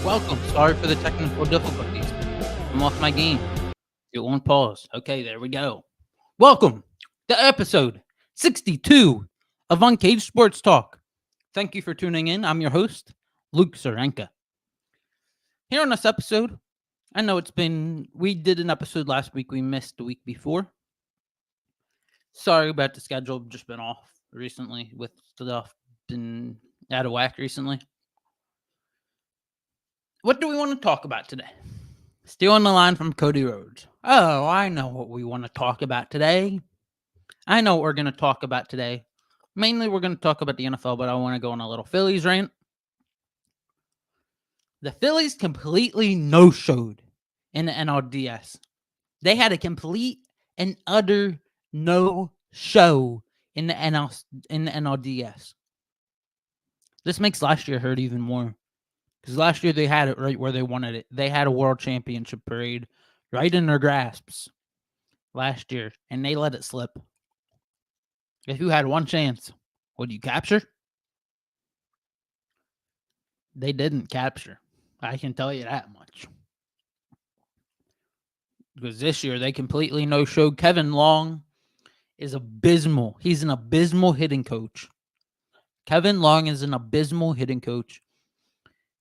Welcome. Sorry for the technical difficulties. I'm off my game. It won't pause. Okay, there we go. Welcome to episode 62 of Uncaged Sports Talk. Thank you for tuning in. I'm your host, Luke Sarenka. Here on this episode, I know we did an episode last week. We missed the week before. Sorry about the schedule. Just been off recently with stuff. Been out of whack recently. What do we want to talk about today? Stealing the line from Cody Rhodes. Oh, I know what we want to talk about today. I know what we're going to talk about today. Mainly, we're going to talk about the NFL, but I want to go on a little Phillies rant. The Phillies completely no-showed in the NLDS. They had a complete and utter no-show in the NLDS. This makes last year hurt even more. Because last year they had it right where they wanted it. They had a world championship parade right in their grasps last year, and they let it slip. If you had one chance, would you capture? They didn't capture. I can tell you that much. Because this year they completely no-showed. Kevin Long is abysmal. He's an abysmal hitting coach. Kevin Long is an abysmal hitting coach.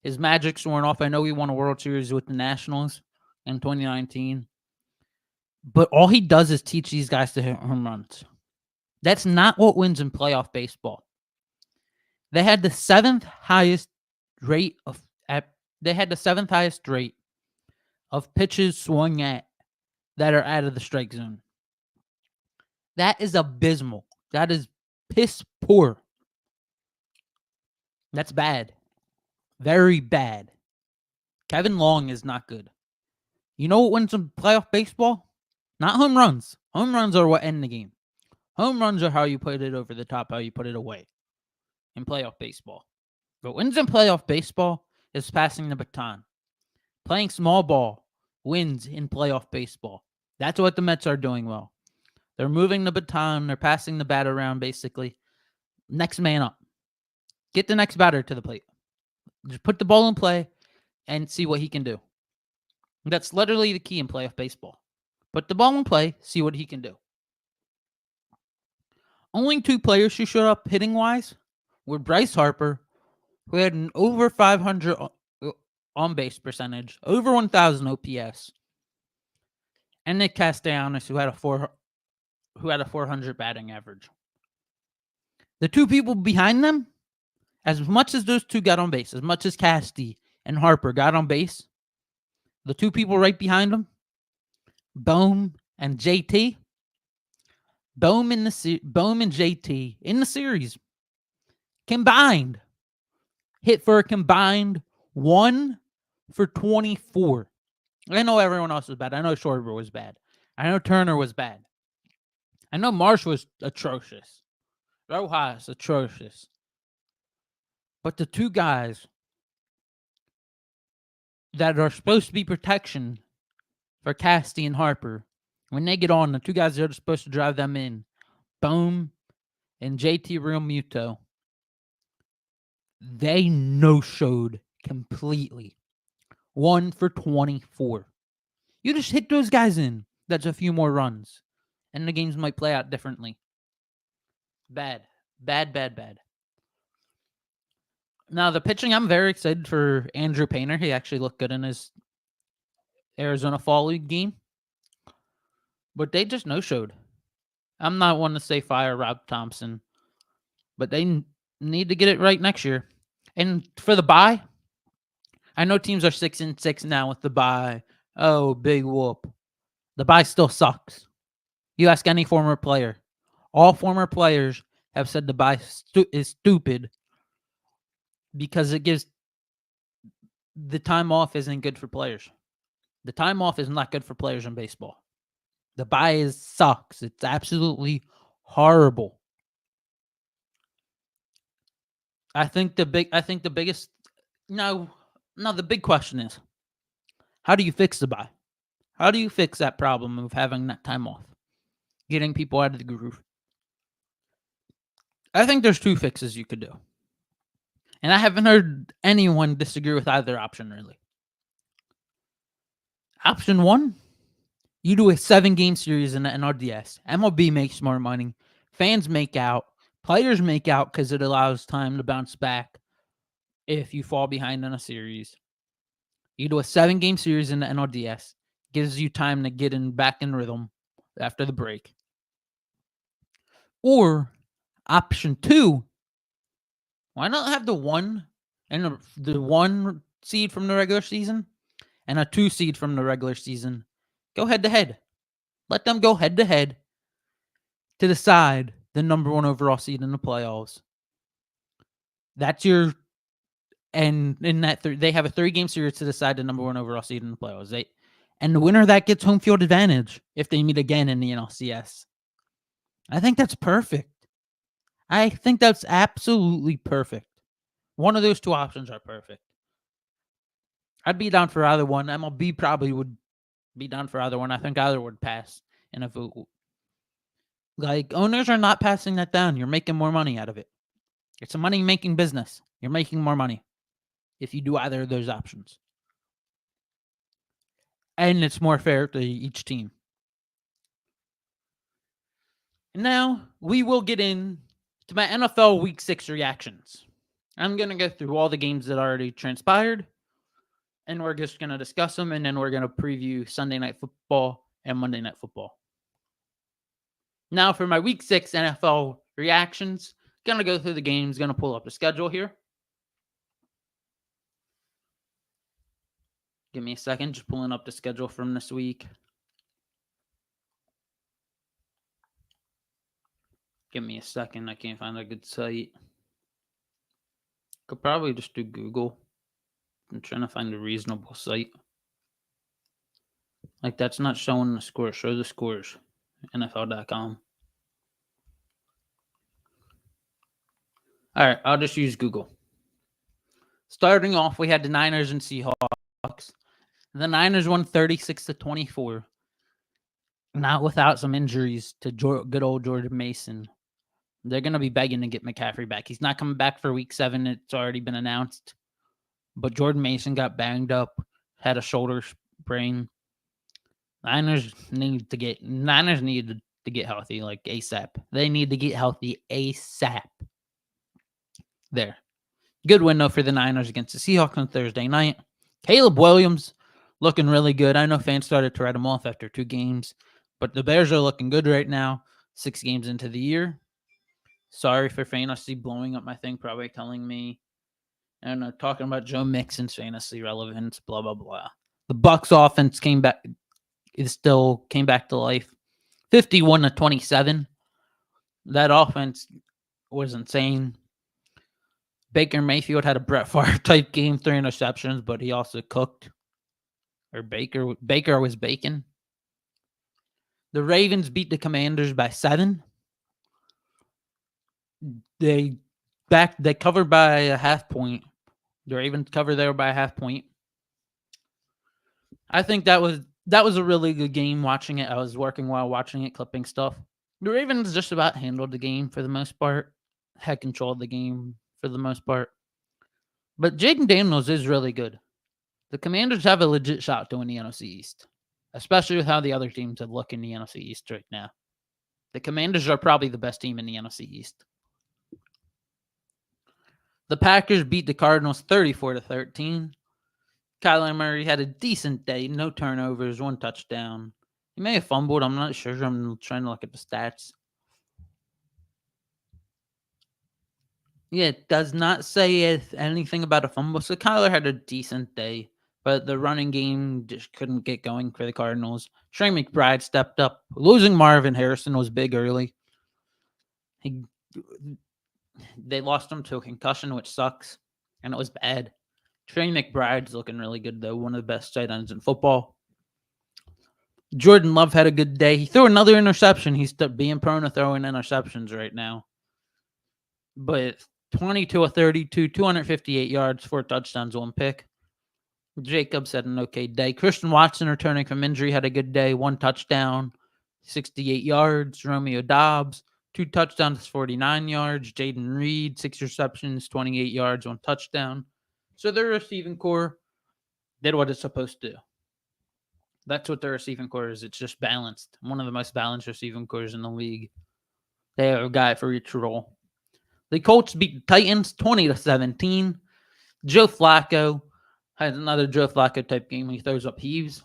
His magic's worn off. I know he won a World Series with the Nationals in 2019. But all he does is teach these guys to hit home runs. That's not what wins in playoff baseball. They had the seventh highest rate of pitches swung at that are out of the strike zone. That is abysmal. That is piss poor. That's bad. Very bad. Kevin Long is not good. You know what wins in playoff baseball? Not home runs. Home runs are what end the game. Home runs are how you put it over the top, how you put it away in playoff baseball. But wins in playoff baseball is passing the baton. Playing small ball wins in playoff baseball. That's what the Mets are doing well. They're moving the baton. They're passing the bat around, basically. Next man up. Get the next batter to the plate. Just put the ball in play and see what he can do. That's literally the key in playoff baseball. Put the ball in play, see what he can do. Only two players who showed up hitting-wise were Bryce Harper, who had an over 500 on-base percentage, over 1,000 OPS, and Nick Castellanos, who had a 400 batting average. The two people behind them, as much as those two got on base, as much as Casty and Harper got on base, the two people right behind them, Bohm and JT, Bohm and JT in the series combined hit for a combined 1 for 24. I know everyone else was bad. I know Schwarber was bad. I know Turner was bad. I know Marsh was atrocious. Rojas, atrocious. But the two guys that are supposed to be protection for Casty and Harper, when they get on, the two guys that are supposed to drive them in, Bohm and JT Realmuto, they no-showed completely. 1 for 24. You just hit those guys in. That's a few more runs. And the games might play out differently. Bad. Now, the pitching, I'm very excited for Andrew Painter. He actually looked good in his Arizona Fall League game. But they just no-showed. I'm not one to say fire Rob Thompson. But they need to get it right next year. And for the bye, I know teams are 6-6 now with the bye. Oh, big whoop. The bye still sucks. You ask any former player. All former players have said the bye is stupid because it gives the time off isn't good for players. The time off is not good for players in baseball. The bye sucks. It's absolutely horrible. I think the biggest the big question is, how do you fix the bye? How do you fix that problem of having that time off? Getting people out of the groove. I think there's two fixes you could do. And I haven't heard anyone disagree with either option, really. Option 1, you do a 7-game series in the NRDS. MLB makes more money. Fans make out. Players make out because it allows time to bounce back if you fall behind in a series. You do a 7-game series in the NLDS. Gives you time to get back in rhythm after the break. Or option 2, why not have the 1 and the 1 seed from the regular season and a 2 seed from the regular season go head to head? Let them go head to head to decide the number 1 overall seed in the playoffs. That's your, and in that they have a 3-game series to decide the number 1 overall seed in the playoffs. And the winner of that gets home field advantage if they meet again in the NLCS. I think that's perfect. I think that's absolutely perfect. One of those 2 options are perfect. I'd be down for either one. MLB probably would be down for either one. I think either would pass. And if it, like, owners are not passing that down. You're making more money out of it. It's a money-making business. You're making more money if you do either of those options. And it's more fair to each team. Now, we will get in to my NFL Week 6 reactions. I'm going to go through all the games that already transpired, and we're just going to discuss them, and then we're going to preview Sunday Night Football and Monday Night Football. Now, for my Week 6 NFL reactions, going to go through the games, going to pull up the schedule here. Give me a second, just pulling up the schedule from this week. Give me a second, I can't find a good site. Could probably just do Google. I'm trying to find a reasonable site. Like, that's not showing the scores. Show the scores. NFL.com. All right, I'll just use Google. Starting off, we had the Niners and Seahawks. The Niners won 36-24. Not without some injuries to good old Jordan Mason. They're going to be begging to get McCaffrey back. He's not coming back for Week 7. It's already been announced. But Jordan Mason got banged up, had a shoulder sprain. Niners need to get healthy, like ASAP. They need to get healthy ASAP. There. Good win, though, for the Niners against the Seahawks on Thursday night. Caleb Williams looking really good. I know fans started to write him off after 2 games, but the Bears are looking good right now, 6 games into the year. Sorry for fantasy blowing up my thing, probably telling me, and talking about Joe Mixon's fantasy relevance, blah, blah, blah. The Bucs offense came back to life. 51-27. That offense was insane. Baker Mayfield had a Brett Favre type game, 3 interceptions, but he also cooked. Or Baker was baking. The Ravens beat the Commanders by 7. They covered by a half point. The Ravens covered there by a half point. I think that was a really good game watching it. I was working while watching it, clipping stuff. The Ravens just about handled the game for the most part. Had control of the game for the most part. But Jaden Daniels is really good. The Commanders have a legit shot to win the NFC East, especially with how the other teams have looked in the NFC East right now. The Commanders are probably the best team in the NFC East. The Packers beat the Cardinals 34-13. Kyler Murray had a decent day, no turnovers, 1 touchdown. He may have fumbled, I'm not sure. I'm trying to look at the stats. Yeah, it does not say anything about a fumble. So Kyler had a decent day, but the running game just couldn't get going for the Cardinals. Trey McBride stepped up. Losing Marvin Harrison was big early. They lost him to a concussion, which sucks, and it was bad. Trey McBride's looking really good, though. One of the best tight ends in football. Jordan Love had a good day. He threw another interception. He's being prone to throwing interceptions right now. But 22-32, 258 yards, 4 touchdowns, 1 pick. Jacobs had an okay day. Christian Watson, returning from injury, had a good day. 1 touchdown, 68 yards. Romeo Dobbs, 2 touchdowns, 49 yards. Jaden Reed, 6 receptions, 28 yards, 1 touchdown. So their receiving core did what it's supposed to do. That's what their receiving core is. It's just balanced. One of the most balanced receiving cores in the league. They have a guy for each role. The Colts beat the Titans 20-17. Joe Flacco had another Joe Flacco type game. He throws up heaves.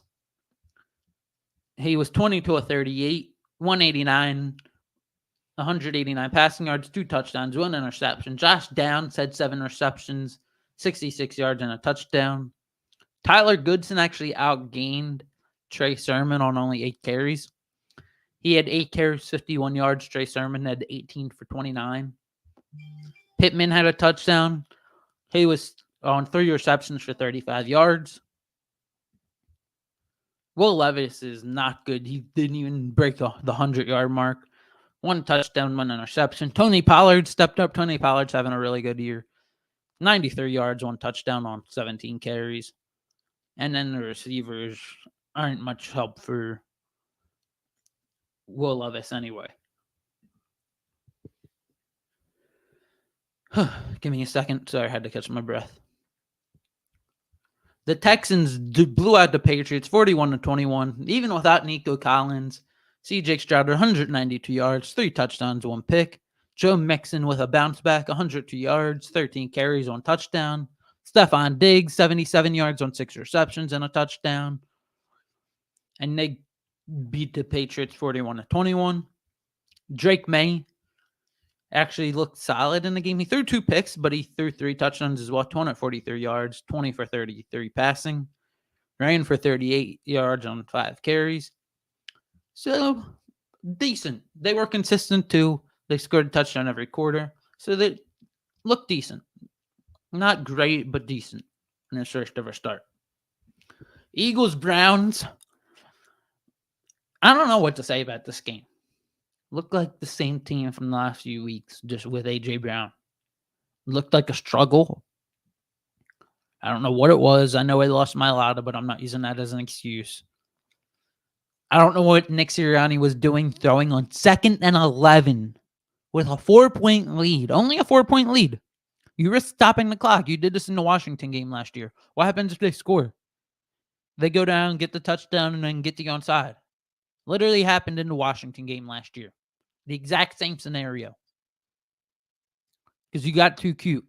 He was 22 of 38, 189 passing yards, 2 touchdowns, 1 interception. Josh Downs had 7 receptions, 66 yards, and a touchdown. Tyler Goodson actually outgained Trey Sermon on only 8 carries. He had 8 carries, 51 yards. Trey Sermon had 18 for 29. Pittman had a touchdown. He was on 3 receptions for 35 yards. Will Levis is not good. He didn't even break the 100-yard mark. 1 touchdown, 1 interception. Tony Pollard stepped up. Tony Pollard's having a really good year. 93 yards, 1 touchdown on 17 carries. And then the receivers aren't much help for Will Levis anyway. Give me a second. Sorry, I had to catch my breath. The Texans blew out the Patriots 41-21, even without Nico Collins. C.J. Stroud, 192 yards, 3 touchdowns, 1 pick. Joe Mixon with a bounce back, 102 yards, 13 carries, 1 touchdown. Stephon Diggs, 77 yards on 6 receptions and a touchdown. And they beat the Patriots 41-21. Drake May actually looked solid in the game. He threw 2 picks, but he threw 3 touchdowns as well. 243 yards, 20 for 33 passing. Ran for 38 yards on 5 carries. So, decent. They were consistent too. They scored a touchdown every quarter. So, they looked decent. Not great, but decent in their first ever start. Eagles-Browns. I don't know what to say about this game. Looked like the same team from the last few weeks, just with A.J. Brown. Looked like a struggle. I don't know what it was. I know I lost my Mailata, but I'm not using that as an excuse. I don't know what Nick Sirianni was doing, throwing on 2nd and 11 with a 4-point lead. Only a 4-point lead. You risk stopping the clock. You did this in the Washington game last year. What happens if they score? They go down, get the touchdown, and then get the onside. Literally happened in the Washington game last year. The exact same scenario. Because you got too cute.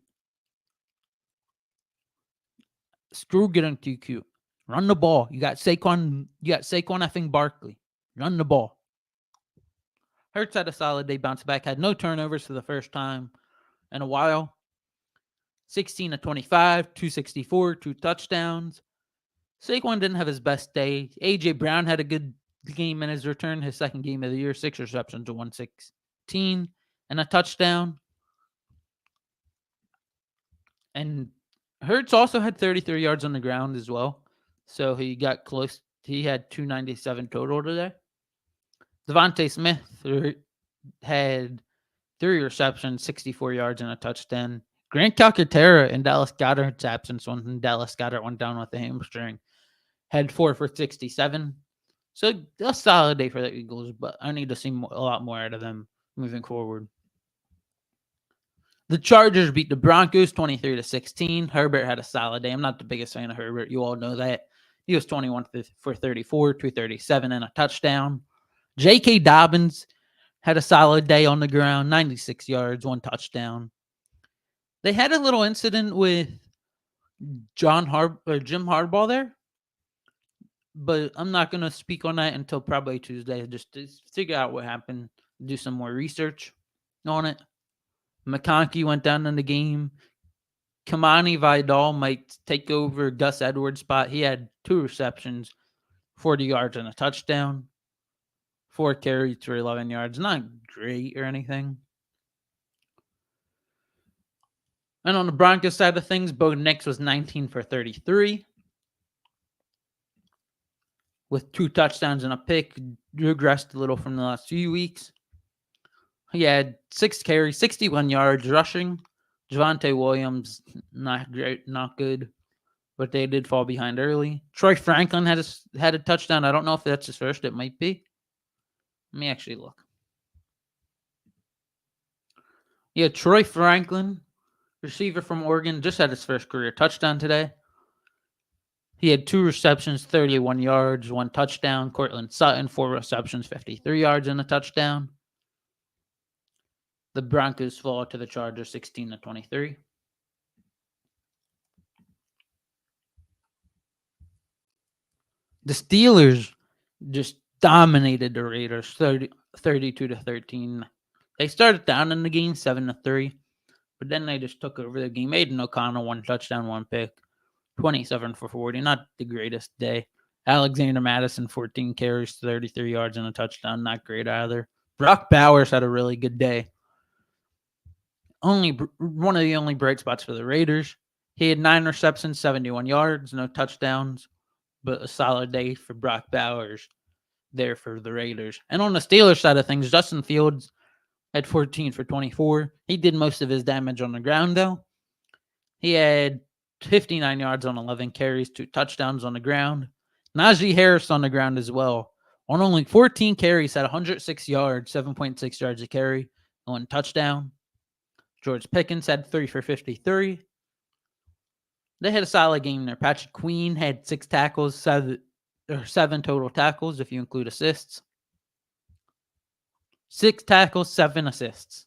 Screw getting too cute. Run the ball. You got Saquon effing Barkley. Run the ball. Hurts had a solid day, bounce back. Had no turnovers for the first time in a while. 16-25, 264, 2 touchdowns. Saquon didn't have his best day. A.J. Brown had a good game in his return, his second game of the year. 6 receptions to 116 and a touchdown. And Hurts also had 33 yards on the ground as well. So he got close. He had 297 total today. Devontae Smith had 3 receptions, 64 yards, and a touchdown. Grant Calcaterra in Dallas Goedert's absence, when Dallas Goedert went down with the hamstring, had 4 for 67. So a solid day for the Eagles, but I need to see a lot more out of them moving forward. The Chargers beat the Broncos 23-16. Herbert had a solid day. I'm not the biggest fan of Herbert. You all know that. He was 21 for 34, 237, and a touchdown. J.K. Dobbins had a solid day on the ground, 96 yards, 1 touchdown. They had a little incident with Jim Harbaugh there, but I'm not going to speak on that until probably Tuesday, just to figure out what happened, do some more research on it. McConkey went down in the game. Kamani Vidal might take over Gus Edwards' spot. He had 2 receptions, 40 yards, and a touchdown. 4 carries for 11 yards. Not great or anything. And on the Broncos side of things, Bo Nix was 19 for 33 with 2 touchdowns and a pick. Regressed a little from the last few weeks. He had 6 carries, 61 yards rushing. Javonte Williams, not great, not good, but they did fall behind early. Troy Franklin had a touchdown. I don't know if that's his first. It might be. Let me actually look. Yeah, Troy Franklin, receiver from Oregon, just had his first career touchdown today. He had 2 receptions, 31 yards, 1 touchdown. Cortland Sutton, 4 receptions, 53 yards, and a touchdown. The Broncos fall to the Chargers 16-23. The Steelers just dominated the Raiders 32-13. They started down in the game 7-3, but then they just took over the game. Aiden O'Connell, 1 touchdown, 1 pick, 27 for 40. Not the greatest day. Alexander Madison, 14 carries, 33 yards, and a touchdown. Not great either. Brock Bowers had a really good day. One of the only bright spots for the Raiders. He had 9 receptions, 71 yards, no touchdowns, but a solid day for Brock Bowers there for the Raiders. And on the Steelers side of things, Justin Fields had 14 for 24. He did most of his damage on the ground, though. He had 59 yards on 11 carries, 2 touchdowns on the ground. Najee Harris on the ground as well. On only 14 carries, had 106 yards, 7.6 yards a carry, 1 touchdown. George Pickens had 3 for 53. They had a solid game there. Patrick Queen had 6 tackles, 7 total tackles if you include assists. 6 tackles, 7 assists.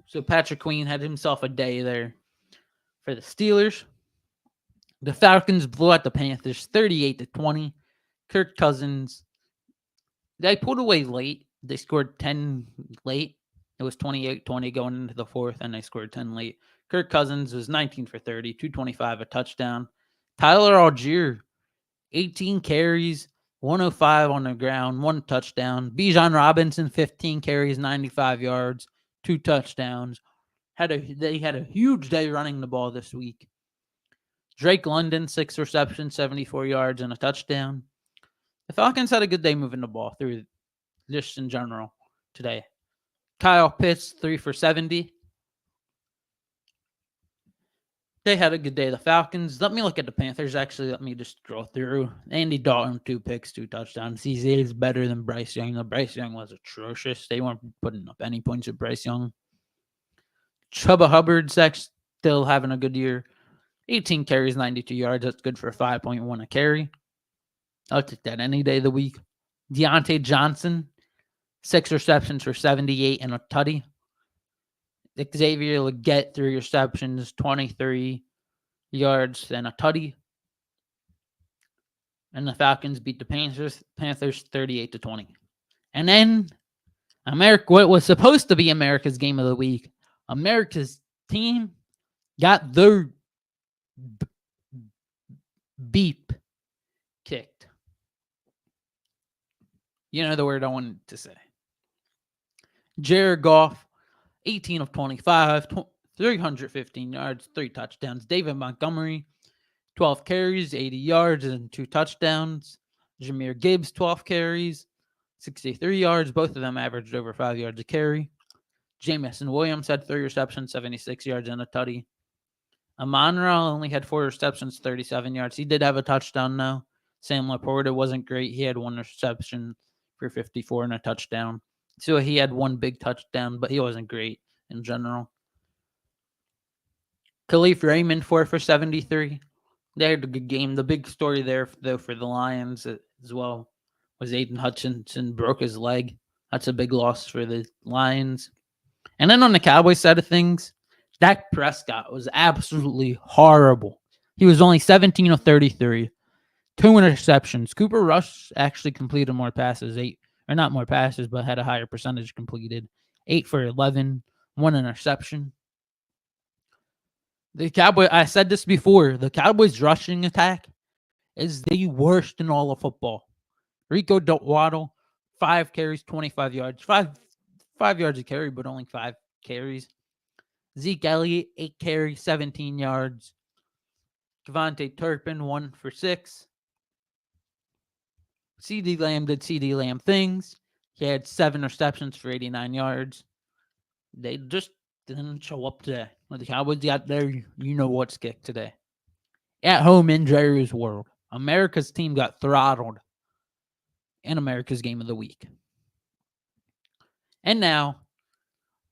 So Patrick Queen had himself a day there for the Steelers. The Falcons blew out the Panthers 38-20. Kirk Cousins, they pulled away late. They scored 10 late. It was 28-20 going into the fourth, and they scored 10 late. Kirk Cousins was 19 for 30, 225, a touchdown. Tyler Algier, 18 carries, 105 on the ground, 1 touchdown. Bijan Robinson, 15 carries, 95 yards, 2 touchdowns. They had a huge day running the ball this week. Drake London, 6 receptions, 74 yards, and a touchdown. The Falcons had a good day moving the ball through just in general today. Kyle Pitts, 3 for 70. They had a good day. The Falcons. Let me look at the Panthers. Actually, let me just scroll through. Andy Dalton, 2 picks, 2 touchdowns. He is better than Bryce Young. The Bryce Young was atrocious. They weren't putting up any points with Bryce Young. Chuba Hubbard's still having a good year. 18 carries, 92 yards. That's good for 5.1 a carry. I'll take that any day of the week. Deontay Johnson, 6 receptions for 78 and a tutty. Xavier Legette, 3 receptions, 23 yards, and a tutty. And the Falcons beat the Panthers 38-20. And then what was supposed to be America's game of the week, America's team got their beep kicked. You know the word I wanted to say. Jared Goff, 18 of 25, 315 yards, 3 touchdowns. David Montgomery, 12 carries, 80 yards, and 2 touchdowns. Jahmyr Gibbs, 12 carries, 63 yards. Both of them averaged over 5 yards a carry. Jamison Williams had 3 receptions, 76 yards, and a tutty. Amon-Ra only had 4 receptions, 37 yards. He did have a touchdown, though. Sam Laporta wasn't great. He had 1 reception for 54 and a touchdown. So he had 1 big touchdown, but he wasn't great in general. Khalif Raymond, 4 for 73. They had a good game. The big story there, though, for the Lions as well was Aiden Hutchinson broke his leg. That's a big loss for the Lions. And then on the Cowboys side of things, Dak Prescott was absolutely horrible. He was only 17 of 33. 2 interceptions. Cooper Rush actually completed more passes, not more passes, but had a higher percentage completed. 8 for 11, 1 interception. I said this before, the Cowboys' rushing attack is the worst in all of football. Rico Waddle, 5 carries, 25 yards. 5 yards a carry, but only 5 carries. Zeke Elliott, 8 carries, 17 yards. Devontae Turpin, 1 for 6. CeeDee Lamb did CeeDee Lamb things. He had 7 receptions for 89 yards. They just didn't show up today. When the Cowboys got there, you know what's kicked today. At home in Jerry's World, America's team got throttled in America's game of the week. And now,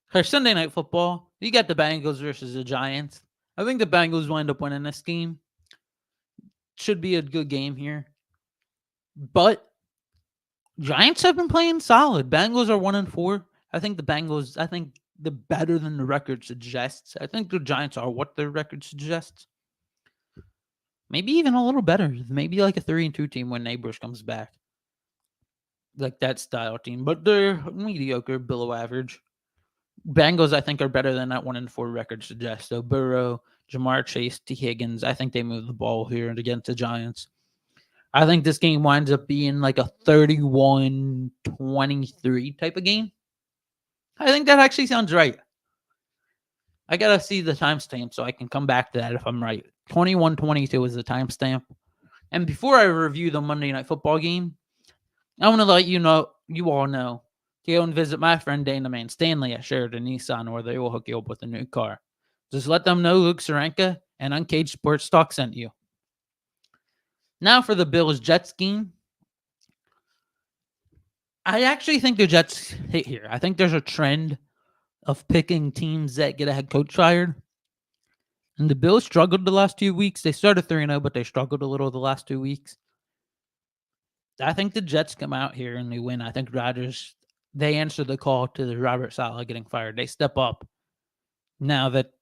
For Sunday Night Football, you got the Bengals versus the Giants. I think the Bengals wind up winning this game. Should be a good game here. But Giants have been playing solid. Bengals are 1-4. I think the better than the record suggests. I think the Giants are what their record suggests. Maybe even a little better. Maybe like a 3-2 team when Neighbors comes back. Like that style team. But they're mediocre, below average. Bengals, I think, are better than that 1-4 record suggests. So Burrow, Jamar Chase, T. Higgins, I think they move the ball here against the Giants. I think this game winds up being like a 31-23 type of game. I think that actually sounds right. I got to see the timestamp so I can come back to that if I'm right. 21-22 is the timestamp. And before I review the Monday Night Football game, I want to let you all know, to go and visit my friend Dana Man Stanley at Sheridan Nissan, where they will hook you up with a new car. Just let them know Luke Saranka and Uncaged Sports Talk sent you. Now for the Bills-Jets game. I actually think the Jets hit here. I think there's a trend of picking teams that get a head coach fired. And the Bills struggled the last 2 weeks. They started 3-0, but they struggled a little the last 2 weeks. I think the Jets come out here and they win. I think Rodgers, they answer the call to the Robert Saleh getting fired. They step up. Now that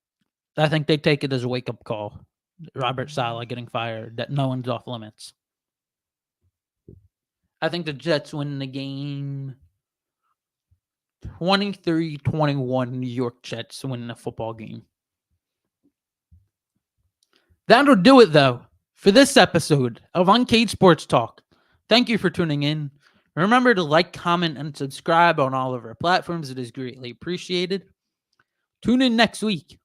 I think they take it as a wake-up call. Robert Saleh getting fired, that no one's off limits. I think the Jets win the game 23-21. New York Jets win the football game. That'll do it, though, for this episode of Uncaged Sports Talk. Thank you for tuning in. Remember to like, comment, and subscribe on all of our platforms. It is greatly appreciated. Tune in next week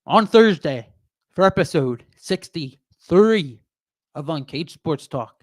on Thursday for episode 63 of Uncaged Sports Talk.